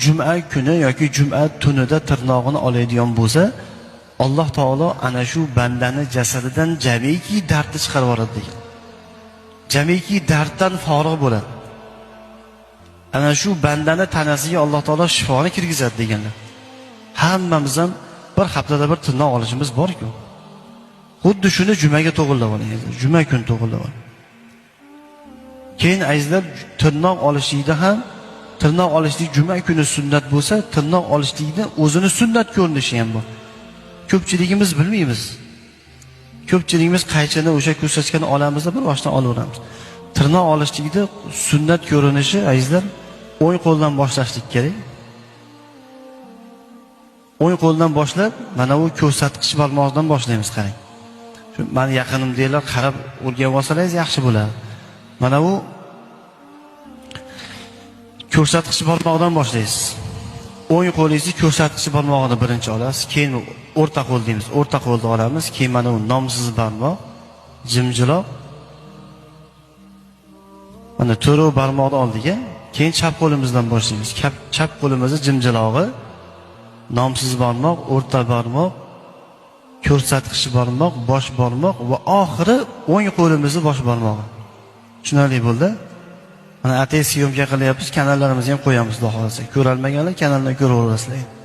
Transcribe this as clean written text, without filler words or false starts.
juma kuni yoki juma tunida tirnog'ini oladigan bo'lsa, Alloh taolo ana shu bandani jasadidan jamiki dardni chiqarib yuboradi degan. Jamiki darddan forig' bo'ladi. Ana shu bandani tanasiga Alloh taolo shifoni kirgizadi deganlar. Hammamiz ham bir haftada bir tirnoq olishimiz bor-ku. Xuddi shuni jumaga to'g'irlab oling. Juma kuni to'g'irlab oling. Keyin azizlar, tirnoq olishlikda ham tirnoq olishlik juma kuni sunnat bo'lsa, tirnoq olishlikda o'zini sunnat ko'rinishi ham bor. Ko'pchiligimiz bilmaymiz. Ko'pchiligimiz qaychini o'sha ko'rsatgan olamizda bir boshdan olaveramiz. Tirnoq olishlikda sunnat ko'rinishi azizlar, o'ng qo'ldan boshlashlik kerak. O'ng qo'ldan boshlab, mana bu ko'rsatqich barmoqdan boshlaymiz, qarang. Shu meni yaqinimdagilar qarab o'rganib olsangiz yaxshi bo'ladi. Mana bu ko'rsatqich barmoqdan boshlaysiz. O'ng qo'lingizni ko'rsatqich barmog'ini birinchi olasiz, keyin o'rta qo'l deymiz. O'rta qo'lni olamiz, keyin mana bu nomsiz barmoq, jimjiloq. Mana to'rov barmoqni oldiga, keyin chap qo'limizdan boshlaymiz. Chap qo'limizni jimjilog'i, nomsiz barmoq, o'rta barmoq, ko'rsatqich barmoq, bosh barmoq va oxiri o'ng qo'limizni bosh barmog'i. Tushunarli bo'ldi? Mana atay syomka qilyapmiz, kanallarimizni ham qo'yamiz, xudo xolasa. Ko'rolmaganlar kanaldan ko'raverasizlar.